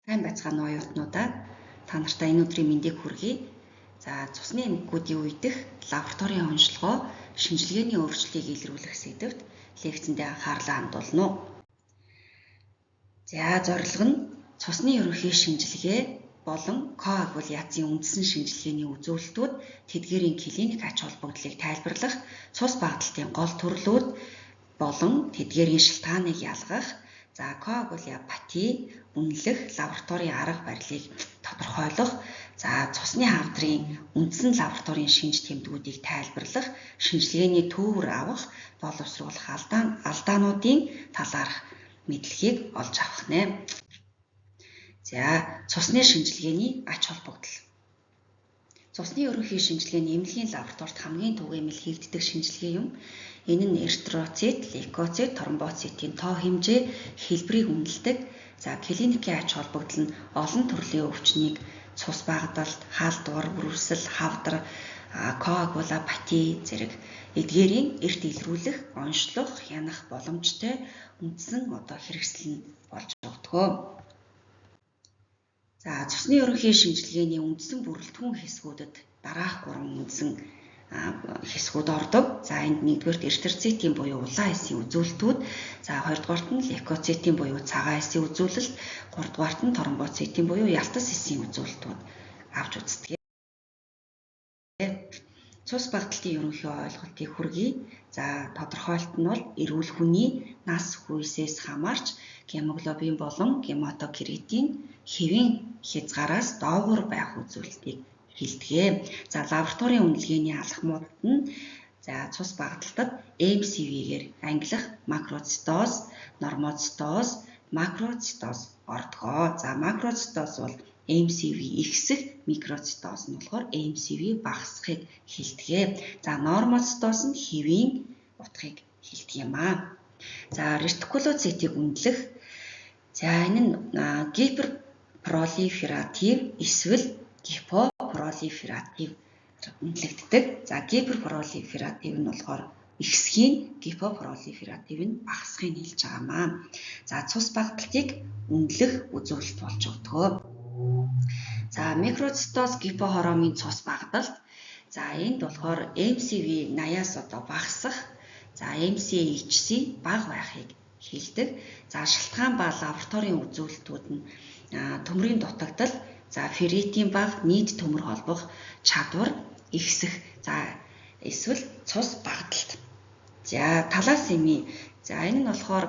Сайн байцгаана уу оюутнуудаа. Та нартай энэ өдрийн мэндийг хүргэе. За цусны эмгэгүүдийн үедх лабораторийн онцлогоо шинжилгээний өөрчлөлтийг илрүүлэх сэдвт лекцэндээ анхаарлаа хандуулна уу. За зорилго нь цусны ерөнхий шинжилгээ болон коагуляцийн үндсэн шинжилгээний үзүүлэлтүүд тэдгээрийн клиник ач холбогдлыг тайлбарлах, цус багталтын гол төрлүүд болон тэдгээрийн шалтгааныг ялгах, за коагулопати үнэлэх лабораторийн арга барилыг тодорхойлох, за цусны хавдрын үндсэн лабораторийн шинж тэмдгүүдийг тайлбарлах, шинжилгээний төвөр авах, боловсруулах алдаануудын талаарх мэдлэгийг олж авах нэ. За цусны шинжилгээний ач холбогдол. Цусны ерөнхий шинжилгээний эмнэлгийн лабораторид хамгийн түгээмэл хийгддэг шинжилгээ юм. Энэ нь эритроцит, лейкоцит, тромбоцитийн тоо хэмжээ, хэлбэрийг үнэлдэг. За клиникийн ач холбогдол нь олон төрлийн өвчнийг цус багадалт, хаалдвар, үрвсэл, хавдар, коагулопати зэрэг эдгээрийн эрт илрүүлэх, онцлох, хянах боломжтой үндсэн хэрэгсэл нь болж өгдөг. За цусны ерөнхий шинжилгээний үндсэн бүрэлдэхүүн хэсгүүдэд дараах 3 үндсэн хэсгүүд ордог. За энд нэгдүгээрт эритроцитийн буюу улаан эсийн үзүүлэлтүүд, за хоёрдугаарт нь лейкоцитийн буюу цагаан эсийн үзүүлэлт, гуравдугаарт нь тромбоцитийн буюу ялтас эсийн үзүүлэлтүүд авч үздэг. Цус багталтын ерөнхий ойлголтыг хүргэе. За тодорхойлолт нь бол эрүүл хүний нас хүйсээс хамаарч гемоглобин болон гематокритин хэвийн хязгаараас доогуур байх үзүүлэлтийг хэлдэг. За лабораторийн үнэлгээний алхмуудад нь за цус багталтад MCV-гээр ангилах макроцитоз, нормоцитоз, макроцитоз ордог. За макроцитоз бол MCV ихсэх, микроцитоз нь болохоор MCV багасхыг хэлдэг. За нормоцитоз нь хэвийн утгыг хэлдэг юм аа. За ретикулоцитийг үнэлэх. За энэ нь гиперпролифератив эсвэл гипопролифератив үнэлэгддэг. За гиперпролифератив нь болохоор ихсхийн, гипопролифератив нь багасхыг хэлж байгаамаа. За цус багталтыг үнэлэх үзүүлэлт болж өгдөг. За микроцитоз гипохоромын цус багталт. За энд болохоор MCV 80-аас багасах, за MCHC бага байхыг хэлдэг. За шалтгаан ба лабораторийн үзүүлэлтүүд нь төмрийн дутагдал, за ферритийн бага нийт төмөр холбох чадвар ихсэх, за эсвэл цус багталт. За талассеми. За энэ нь болохоор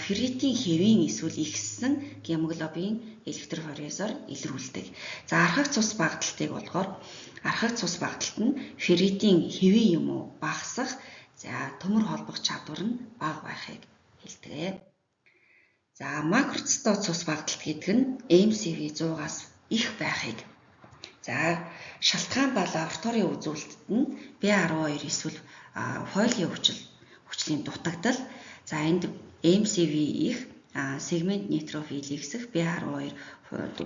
ферритийн хэвийн эсвэл ихссэн гемоглобин электрофорезоор илрүүлдэг. За архаг цус багталтыг болохоор архаг цус багталт нь ферритийн хэвийн юм уу багасах, за төмөр холбох чадвар нь бага байхыг хэлдэг. За макроцитоз цус багталт гэдэг нь MCV 100-аас их байхыг. За шалтгаан ба лабораторийн үзүүлэлтэд нь B12 эсвэл фолио хүчлийн дутагдал. За энд MCV их, сегмент нейтрофил ихсэх, B12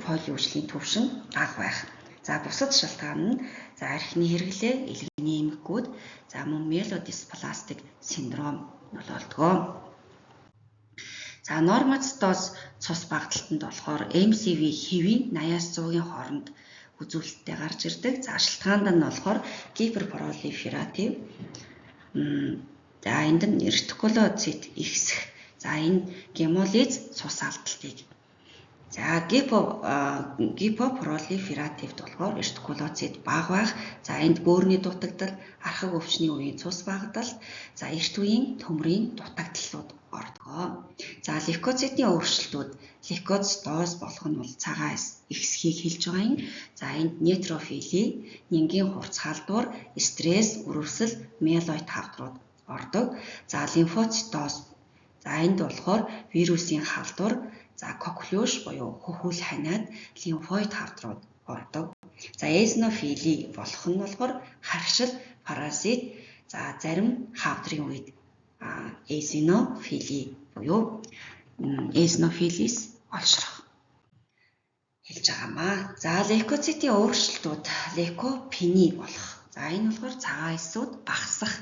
фолио хүчлийн түвшин бага байх. За бусад шалтгаан нь за архины хэрэглээ, элгэний эмгэгүүд, за мөн миелодиспластик синдром болдог. За нормоцитоз цус багталтанд болохоор MCV хэвийн 80-аас 100-ийн хооронд үзүүлэлттэй гарч ирдэг. За шалтгаанд нь болохоор гиперпролифератив. За энд нь ретикулоцит ихсэх. За энэ гемолиз цус алдалтыг. За гипопролиферативд болохоор ретикулоцит бага байх. За энд бөөрийн дутагдал, архаг өвчний үеийн цус багталт, за эрт үеийн төмрийн дутагдлууд ордог. За лейкоцитийн өөрчлөлтүүд, лейкоцитоз болох нь бол цагаан эс ихсхийг хэлж байгаа юм. За энд нейтрофили, нингийн хурц халдвар, стресс, үрвсэл, миелоид хавдрууд ордог. За лимфоцитоз. За энд болохоор вирусын халдвар, за коклюш буюу хөхүүл ханиад, лимфоид хавдрууд ордог. За эзнофили болох нь болохоор харшил, паразит, за зарим хавдрын үед эзнофили буюу эзнофилис олшрох хэлж байгаамаа. За лейкоцитийн өөрчлөлтүүд лейкопени болох. За энэ болохоор цагаан эсүүд багасах.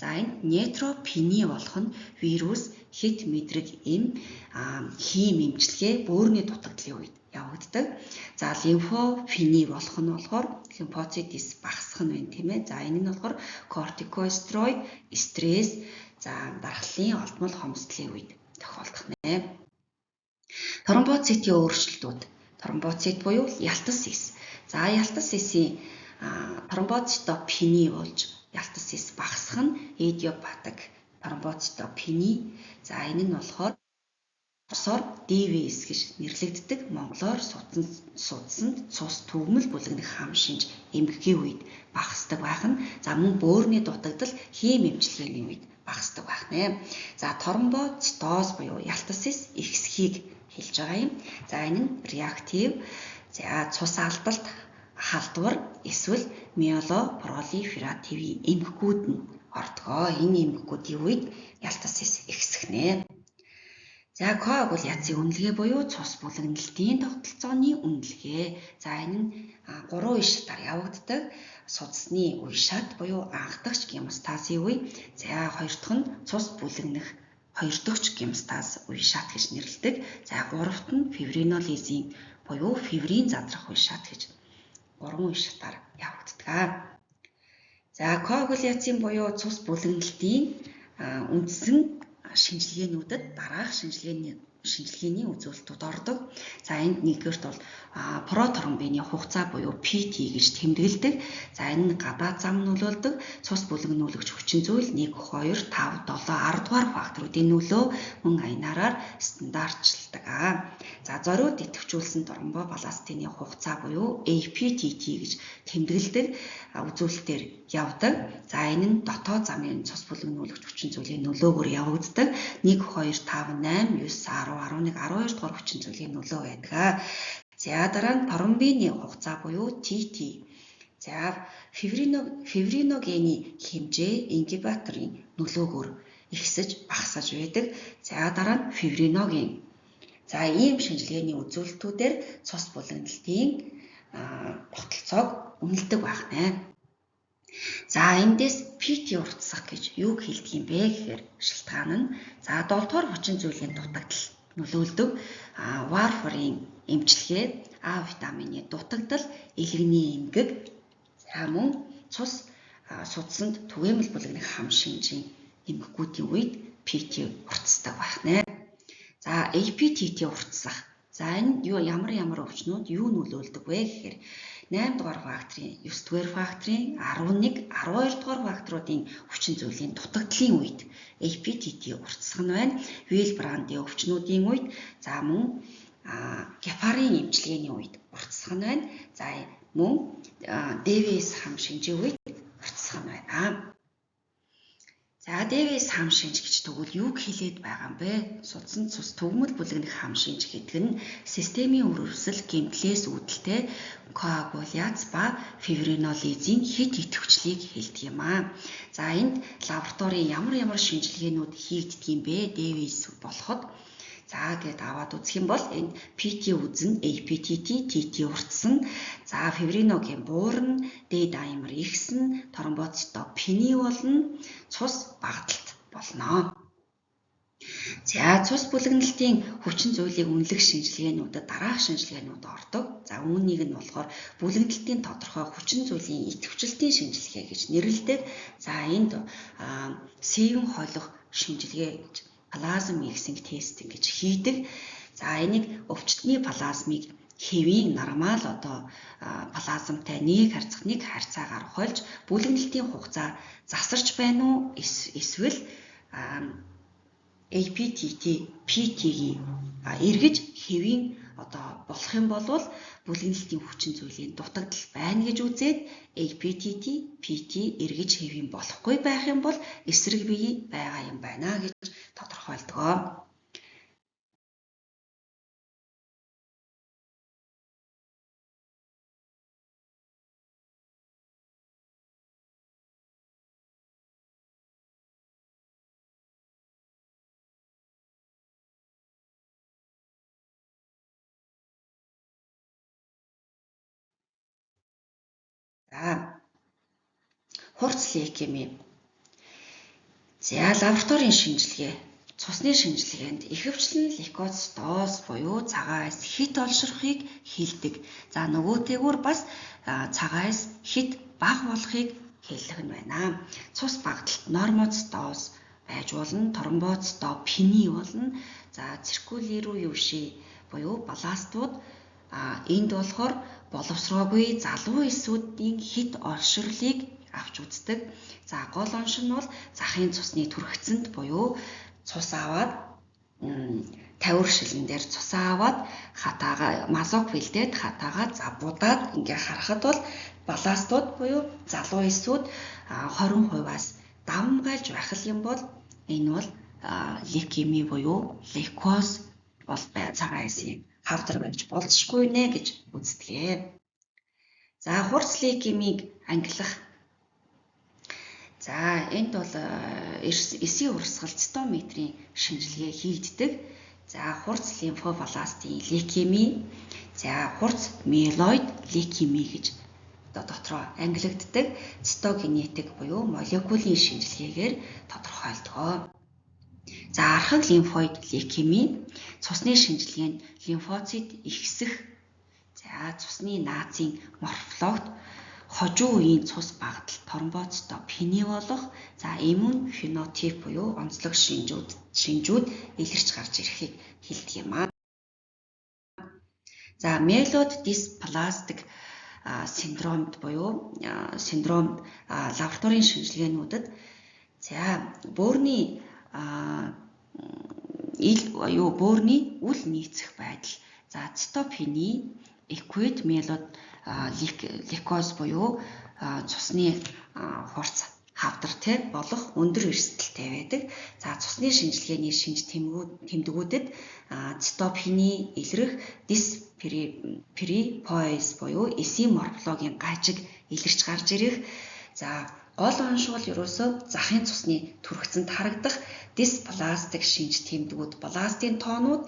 За энд нейтропени болох нь вирус, хит мэдрэг эм, хийм эмчилгээ, бөөрийн дутагдлын үед явагддаг. За лимфофени болох нь болохоор лимфоцитис багасгах нь байна тийм ээ. За энэ нь болохоор кортикостероид, стресс, за дархлын олдмол хомсдлын үед тохиолдох нэ. Тромбоцитийн өөрчлөлтүүд. Тромбоцит буюу ялтас эс. За ялтас эсийн тромбоцитопени болж ялтас эс багасгах нь идиопатик тромбоцитопени. За энэ нь болохоор ДВС гэж нэрлэгддэг монголоор судасанд цус төгмөл бүлэгнэх хам шинж эмгэгийн үед багасдаг байх нь. За мөн бөөрийн дутагдал хим эмчилгээний үед багасдаг байх нэ. За тромбоцитоз буюу ялтас эс ихсхийг хэлж байгаа юм. За энэ нь реактив цус алдалт халдвар эсвэл миелопролиферативын эмгэгүүд нь ордгоо. Энэ эмгэгүүдийн үед ялтас эс ихсэх нэ. За коагуляцийн үнэлгээ буюу цус бүлэгнэлтийн тогтолцооны үнэлгээ. За энэ нь 3 үе шатаар явагддаг. Судасны үе шат буюу анхдагч гемостазын үе. За хоёр дахь нь цус бүлэгнэх хоёр дахь гемостаз үе шат гэж нэрлэдэг. За гуравт нь фибринолизийн буюу фибрин задрах үе шат гэж 3 үе шатаар явагддаг. За коагуляцийн буюу цус бүлэгнэлтийн үндсэн шинжилгээнүүдэд дараах шинжилгээний үзүүлэлтүүд ордог. За энд нэгдүгээрт бол протромбины хугацаа буюу PT гэж тэмдэглэдэг. За энэ нь гадаад зам нөлөөлдөг цус бүлэгнүүлэгч хүчин зүйл 1, 2, 5, 7, 10 дугаар факторуудын нөлөө мөн аянаараар стандартчилдаг. За зориуд идэвхжүүлсэн тромбобластины хугацаа буюу APTT гэж тэмдэглэдэг үзүүлэлтээр явдаг. За энэ нь дотоод замын цус бүлэгнүүлэгч хүчин зүйлийн нөлөөгөөр явагддаг. 1, 2, 5, 8, 9, 10, 11, 12 дугаар хүчин зүйлийн нөлөө байдаг. За дараа нь тромбины хугацаа буюу TT. За фибриногений хэмжээ ингибиторын нөлөөгөөр ихсэж багасгаж байдаг. За дараа нь фибриноген. За ийм шинжилгээний үзүүлэлтүүдээр цус бүлэгнэлтийн тогтолцоог үнэлдэг байх нэ. За эндээс PT уртсах гэж юу хэлдэг юм бэ гэхээр шалтгаан нь за 7 дугаар хүчин зүйлийн дутагдал нөлөөлдөг варфарын эмчилгээ, А витамины дутагдал, элэгний эмгэг, за мөн цус судасанд түгээмэл бүлэгнэх хам шинжийн эмгэгүүдийн үед PT уртсдаг байх нэ. За APTT уртсах. За энэ ямар өвчнүүд юу нөлөөлдөг вэ гэхээр 8 дугаар факторын, 9 дугаар факторын, 11, 12 дугаар факторуудын хүчин зүйлийн дутагдлын үед APTT уртсах нь байна. Вильбрандын өвчнүүдийн үед, за мөн гепарын эмчилгээний үед уртсах нь байна. За мөн ДВС хам шинжийн үед уртсах нь байна. За ДВС хам шинж гэж тэгвэл юу хэлээд байгаа юм бэ? Судасанд цус төгмөл бүлэгнэх хам шинж гэдэг нь системийн өрөвсөл, гэмтлээс үүдэлтэй коагуляц ба фибринолизийн хит идэвхжлийг хэлдэг юм аа. За энд лабораторийн ямар шинжилгээнүүд хийгддэг юм бэ? ДВС болоход за гэд аваад үзэх юм бол энд PT үзэн APTT, TT уртсан, за фибриноген буурна, D даймер ихсэн, тромбоцитопени болно, цус багталт болно. За цус бүлэгнэлтийн хүчин зүйлийг үнэлэх шинжилгээнүүдэд дараах шинжилгээнүүд ордог. За үүнийг нь болохоор бүлэгнэлтийн тодорхой хүчин зүйлийн идэвхжлтийн шинжилгээ гэж нэрлэдэг. За энд сэвэн холих шинжилгээ гэж плазм миксинг тест гэж хийдэг. За энийг өвчтний плазмыг хэвийн нормал плазмтай нэг харьцаагаар хольж бүлэгнэлтийн хугацаа засарч байна уу эсвэл APTT, PT-ийг эргэж хэвийн болох юм бол бүлэгнэлтийн хүчин зүйлийн дутагдал байна гэж үзээд APTT, PT эргэж хэвийн болохгүй байх юм бол эсрэг бие байгаа юм байна гэж тодорхойлдог. Хурц лейкеми. За лабораторийн шинжилгээ. цусны шинжилгээнд ихэвчлэн лейкоцитоз буюу цагаан айс хит олширхыг хэлдэг. За нөгөөтэйгүр бас цагаан айс хит бага болохыг хэлэх нь байна. Цус багталт нормоцитоз байж болно, тромбоцитопени болно. За циркулирующий буюу балластууд энд болохоор боловсроогүй залуу эсүүдийн хит олширлыг авч үздэг. За гол онш нь бол захын цусны түрхцэнд буюу цус аваад тавир шилэн дээр цус аваад хатаага мазок бэлдээд хатаага будаад ингээ харахад бол балластууд буюу залуу эсүүд 20%-аас давмгайлж байх юм бол энэ бол лейкеми буюу лейкоз бол цагаан айсын хавдар байж болзошгүй нэ гэж үздэг. За хурц лейкемиг ангилах. За энд бол эсийн урсгал цитометрийн шинжилгээ хийгддэг. За хурц лимфобластын лейкеми, за хурц миелоид лейкеми гэж дотроо ангилагддаг. Цитогенетик буюу молекулын шинжилгээгээр тодорхойлдог. За архаг лимфоид лейкеми цусны шинжилгээнд лимфоцит ихсэх, за цусны наазын морфологт хожуу үеийн цус багтал тромбоцитопени болох, за иммун фенотип буюу онцлог шинжүүд илэрч гарч ирэхийг хэлдэг юм аа. За миелоид диспластик синдромд буюу лабораторийн шинжилгээнүүдэд за бөөрийн бөөрийн үл нийцэх байдал, за цитопени, эквид миелоид лейкоз буюу цусны хурц хавдар болох өндөр эрсдэлтэй байдаг. За цусны шинжилгээний шинж тэмдгүүдэд цитопени илрэх дисперипоис буюу эсийн морфологийн гажиг илэрч гарч ирэх. За гол онш бол ерөөсөө захын цусны түрхцэнд харагдах диспластик шинж тэмдгүүд, бластын тоонууд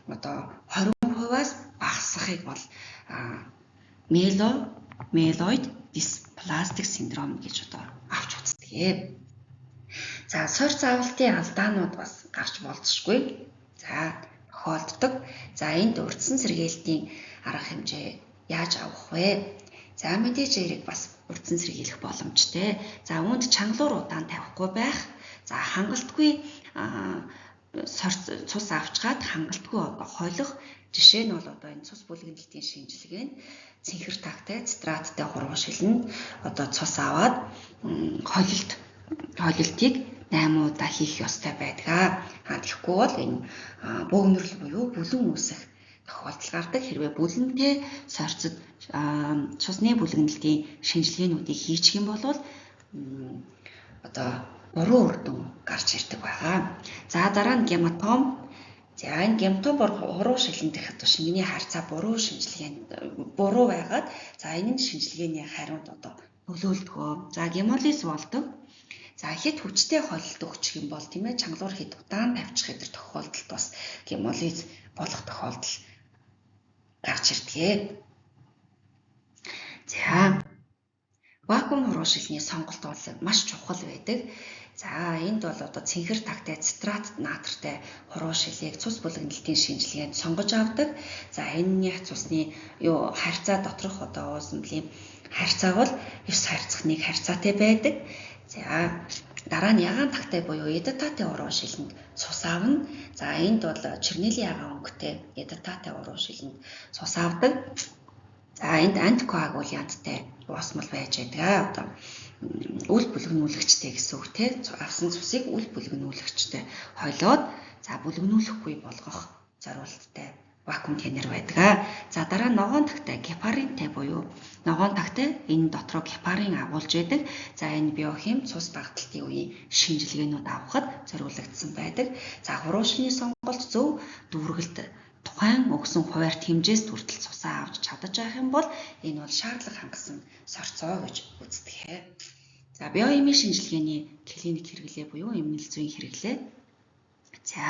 одоо 20%-аас багасхыг бол миелоид диспластик синдром гэж одоо авч үздэг. За сорь заавалтын алдаанууд бас гарч болзошгүй. За тохиолддог. За энд урьдчилан сэргээлтийн арга хэмжээ яаж авах вэ? За мэдээж эрэг бас урьдчилан сэргийлэх боломжтой. За үүнд чангалуур удаан тавихгүй байх. За хангалтгүй цус авчгаад хангалтгүй хойлох. Жишээ нь бол одоо энэ цус бүлэгнэлтийн шинжилгээнд цэнхэр тагтай цитраттай хуруу шилэнд одоо цус аваад хойлолтыг 8 удаа хийх ёстой байдаг. Тэгэхгүй бол энэ бөөгнөрлөл буюу бүлэн үүсэх тохиолдол гардаг. Хэрвээ бүлэнтэй сорьцод цусны бүлэгнэлтийн шинжилгээнүүдийг хийчих юм бол одоо буруу үр дүн гарч ирдэг байгаа. За дараа нь гематом. За энэ гематом хуруу шилэн дэх одоо шингэний харьцаа буруу байгаад за энэ шинжилгээний хариунд одоо нөлөөлдөг. За гемолиз болдог. За хэд хүчтэй хойлолт өгчих юм бол тийм ээ чангалуур хэд удаан тавьчих гэдэг тохиолдолд бас гемолиз болох тохиолдол гарч ирдэг. За вакуум хуруу шилний сонголт бол маш чухал байдаг. За энд бол одоо цэнхэр тагтай цитрат натртай хуруу шилийг цус бүлэгнэлтийн шинжилгээнд сонгож авдаг. За энэний цусны харьцаа доторх одоо уузнлын харьцаа бол 9 харьцах 1 харьцаатай байдаг. За дараа нь ягаан тагтай буюу эдататай хуруу шилэнд цус авна. За энд бол чернелийн ягаан өнгөтэй эдататай хуруу шилэнд цус авдаг. За энд антикоагулянттай уусмал байж байдаг. Одоо үл бүлэгнүүлэгчтэй гэсэн үг те авсан цусыг үл бүлэгнүүлэгчтэй хойлоод за бүлэгнүүлэхгүй болгох зорилттой вакуум тэнэр байдаг. За дараа нь ногоон тагтай гепаринтай буюу ногоон тагтай энэ дотроо гепарин агуулж байдаг. За энэ биохим цус багталтын үеийн шинжилгээнүүд авахд зориулагдсан байдаг. За хуруу шилний сонголт зөв дүүргэлт тухайн өгсөн хуваарьт хэмжээс хүртэл цусаа авч чадаж байх юм бол энэ бол шаардлага хангасан сорьцоо гэж үздэг. За биохимийн шинжилгээний клиник хэрэглээ буюу эмнэлэг зүйн хэрэглээ. За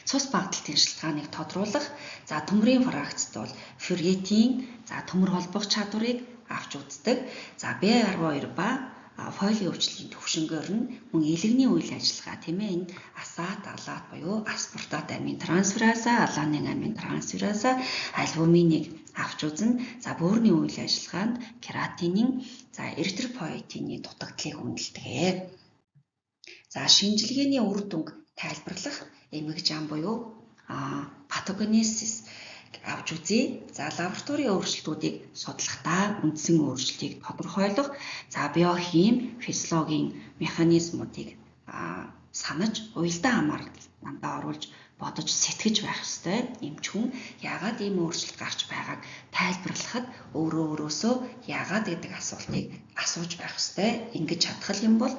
цус багталтын шалтгааныг тодруулах. За төмрийн фракцид бол ферритийн за төмөр холбох чадварыг авч үздэг. За B12 ба фолио өвчлөлийн төвшнгөөр нь мөн элэгний үйл ажиллагаа тийм ээ энэ асат, алат буюу аспартат амин трансфераза, аланин амин трансфераза, альбуминыг авч үзэн за бөөрийн үйл ажиллагаанд кератинин за эритропоетины дутагдлыг үнэлдэг. За шинжилгээний үр дүнг тайлбарлах эмгэг зам буюу патогенезис авч үзье. За лабораторийн өөрчлөлтүүдийг судлахдаа үндсэн өөрчлөлтийг тодорхойлох, за биохим, физиологийн механизмуудыг санаж, уялдаа амарлалтаа оруулж бодож сэтгэж байх ёстой. Эмч хүн яагаад ийм өөрчлөлт гарч байгааг тайлбарлахад өөрөөсөө яагаад гэдэг асуултыг асууж байх ёстой. Ингэж чадах юм бол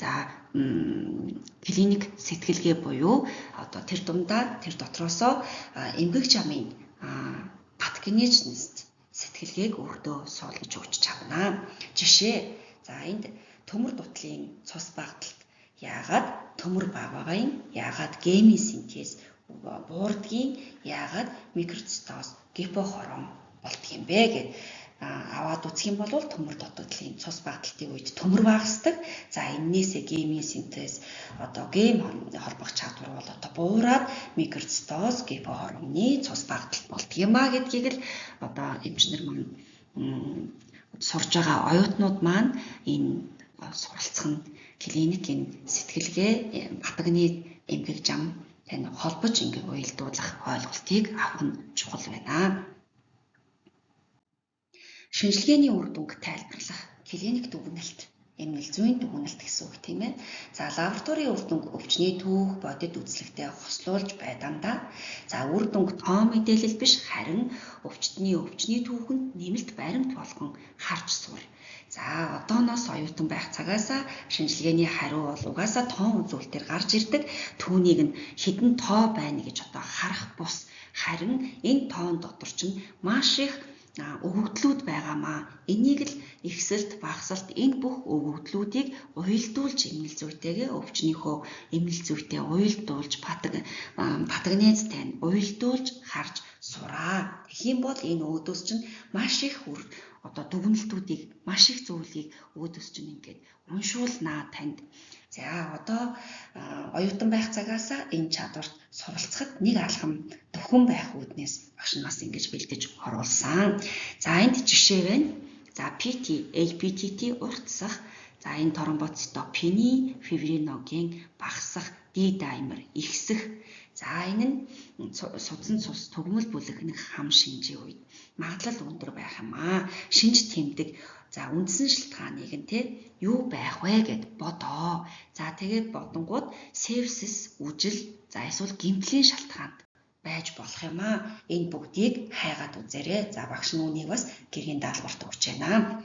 за клиник сэтгэлгээ буюу одоо тэр дундаа тэр дотроосоо эмгэг замын патогенезист сэтгэлгээг өөртөө суулгаж өгч чадна. Жишээ за энд төмөр дутлын цус багталт яагаад төмөр багагаын яагаад гемийн синтез буурдгийн яагаад микроцитоз гипохорон болдго юм бэ гэд аваад үзэх юм бол төмөр дутагдлын цус багталтын үед төмөр багасдаг. За эннээсээ гемийн синтез одоо гем холбох чадвар бол одоо буураад микроцитоз гипохороны цус багталт болдго юм а гэдгийг л одоо эмчнэр маань сурж байгаа оюутнууд маань энэ суралцах нь клиникийн сэтгэлгээ патогены эмгэг зам тань холбож ингээ уялдуулах ойлголтыг авах нь чухал байна. Шинжилгээний үр дүнг тайлбарлах клиник дүгнэлт, эмнэл зүйн дүгнэлт гэсэн үг тийм ээ. За лабораторийн үр дүнг өвчний түүх, бодит үзлэгтэй хослуулж байдандаа за үр дүнг тоо мэдээлэл биш харин өвчтний түүхэнд нэмэлт баримт болгон харж сур. За одооноос оюутан байх цагаасаа шинжилгээний хариу бол угаасаа тоон үзүүлэлтээр гарч ирдэг. Түүнийг нь хідэн тоо байна гэж одоо харах бус. Харин энэ тоон дотор чинь маш их өгөгдлүүд байгаамаа. Энийг л ихсэлт, багсалт энэ бүх өгөгдлүүдийг уялдуулж эмнэл зүйтэйгээ өвчнийхөө эмнэл зүйтэй уялдуулж патогенезтэй нь уялдуулж харж сураа. Тэгхийн бол энэ өөдөөс чинь маш их одоо дүгнэлтүүдийг маш их зүйлийг өөдөөс чинь ингээд уншуулнаа танд. За одоо оюутан байх цагаасаа энэ чадварт суралцахад нэг алхам төвхөн байх үүднээс багш нас ингэж бэлдэж оруулсан. За энд жишээ байна. За PT, APTT уртсах, за энэ тромбоцитопени, фибриноген багасах, D-даймер ихсэх. За энэ нь судсан цус төгмөл бүлэгнэх хам шинжийн үед магадлал өндөр байх юм аа. Шинж тэмдэг за үндсэн шалтгааныг нь те юу байх вэ гэд бодоо. За тэгээд бодонгууд сепсис, үжил, за эсвэл гэмтлийн шалтгаанд байж болох юм аа. Энэ бүгдийг хайгаад үзээрэй. За багш нь үүнийг бас гэрийн даалгаварт өгч байна.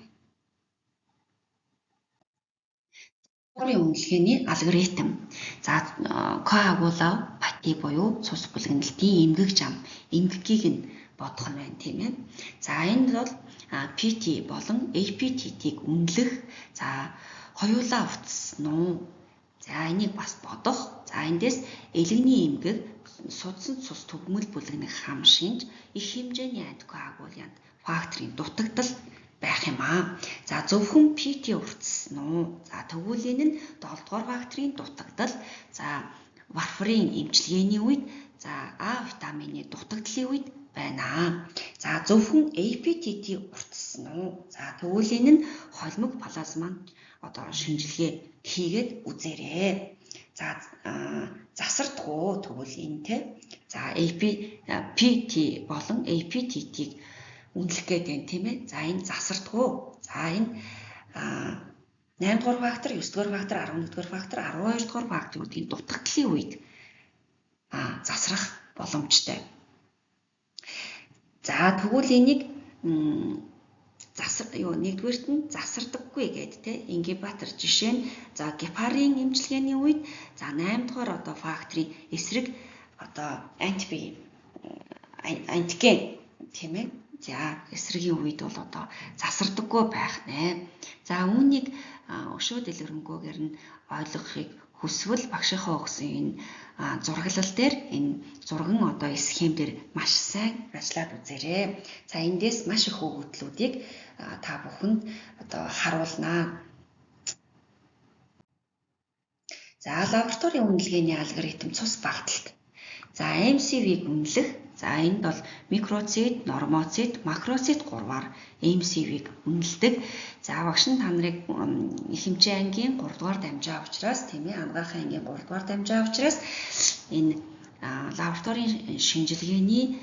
Үнэлгээний алгоритм. За коагулопати буюу цус бүлэгнэлтийн эмгэг зам, эмгэгийг нь бодох нь байна тийм ээ. За энд бол PT болон APTT-г үнэлэх. За хоёулаа утсан уу? За энийг бас бодох. За эндээс элэгний эмгэг, судсан цус төгмөл бүлэгнэх хам шинж, их хэмжээний антикоагулянт факторын дутагдал байх юм аа. За зөвхөн PT уртсан уу? За тэгвэл энэ нь 7 дугаар факторын дутагдал. За варфарын эмчилгээний үед за А витамины дутагдлын үед байна. За зөвхөн APTT уртсан уу? За тэгвэл энэ нь холимог плазманд одоо шинжилгээ хийгээд үзээрэй. За засардгуу тэгвэл энэ те. За PT болон APTT-г үнэлэх гээд байна тийм ээ. За энэ засардгуу. За энэ 8 дугаар фактор, 9 дугаар фактор, 11 дугаар фактор, 12 дугаар факторуудын дутагдлын үед засрах боломжтой. За тэгвэл энийг нэгдүгээрт нь засардаггүй гэдэг те ингибатор жишээ нь за гепарин эмчилгээний үед за 8 дугаар одоо факторын эсрэг одоо антиген тийм ээ. За эсрэгийн үед бол одоо засардаггүй байх нэ. За үүнийг өшөө дэлгэрэнгүйгээр нь ойлгохыг хүсвэл багшийнхаа өгсөн энэ зураглал дээр энэ зурган одоо схем дээр маш сайн ажиллаад үзээрэй. За эндээс маш их өгөгдлүүдийг та бүхэнд одоо харуулнаа. За лабораторийн үнэлгээний алгоритм цус багталт. За MCV-г үнэлэх. За энд бол микроцит, нормоцит, макроцит 3-аар MCV-г үнэлдэг. За багш нь та нарыг их хэмжээ ангийн 3 дугаар дамжаа учраас тийм ээ ангаахын ангийн 3 дугаар дамжаа учраас энэ лабораторийн шинжилгээний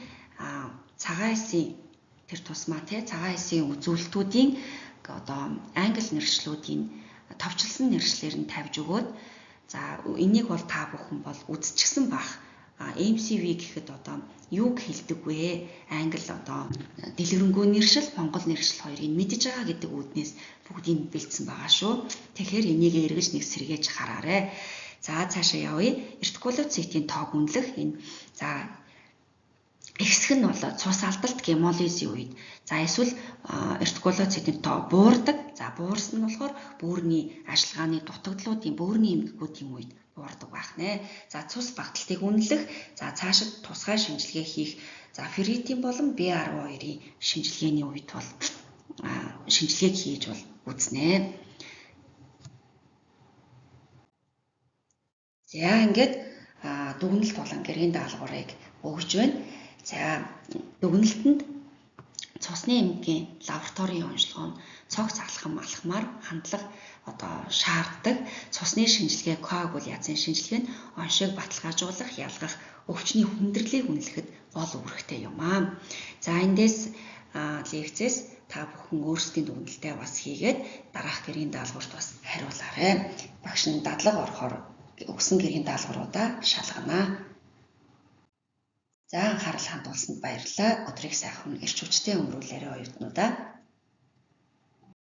цагаан эсийн тэр тусмаа тий цагаан эсийн үзүүлэлтүүдийн одоо англи нэршлүүдийн товчлсон нэршлэр нь тавьж өгөөд за энийг бол та бүхэн бол үзчихсэн бах. MCV гэхэд одоо юуг хэлдэг вэ? Англи одоо дэлгэрэнгүй нэршил, монгол нэршил хоёрыг мэдж байгаа гэдэг үүднээс бүгдийг бэлдсэн байгаа шүү. Тэгэхээр энийг эргэж нэг сэргээж хараарай. За цаашаа явъя. Ретикулоцитийн тоог үнэлэх энэ за ихсэх нь бол цус алдалт гемолизийн үед за эсвэл ретикулоцитийн тоо буурдаг. За буурсан нь болохоор бөөрийн ажиллагааны дутагдлуудын бөөрийн эмгэгүүдийн үед буурдаг байх нэ. За цус багталтыг үнэлэх. За цаашид тусгай шинжилгээ хийх. За ферритин болон B12-ийн шинжилгээний үед бол шинжилгээг хийж бол үзнэ. За ингээд дүгнэлт болон гэрийн даалгаврыг өгж байна. За дүгнэлтэнд цусны эмгийн лабораторийн онцлогоо нь цогц алхамаар хандлага одоо шаарддаг. Цусны шинжилгээ коагуляцийн шинжилгээ нь оншийг баталгаажуулах, ялгах, өвчний хүндрэлийг үнэлэхэд гол үүрэгтэй юм аа. За эндээс лекцээс та бүхэн өөрсдийн дүгнэлтээ бас хийгээд дараах гэрийн даалгаварт бас хариулаарай. Багш нь дадлага орохоор өгсөн гэрийн даалгавруудаа шалганаа. За анхаарал хандуулсанд баярлалаа. Өдрийг сайхан эрч хүчтэй өнгөрүүлээрэй оюутнуудаа.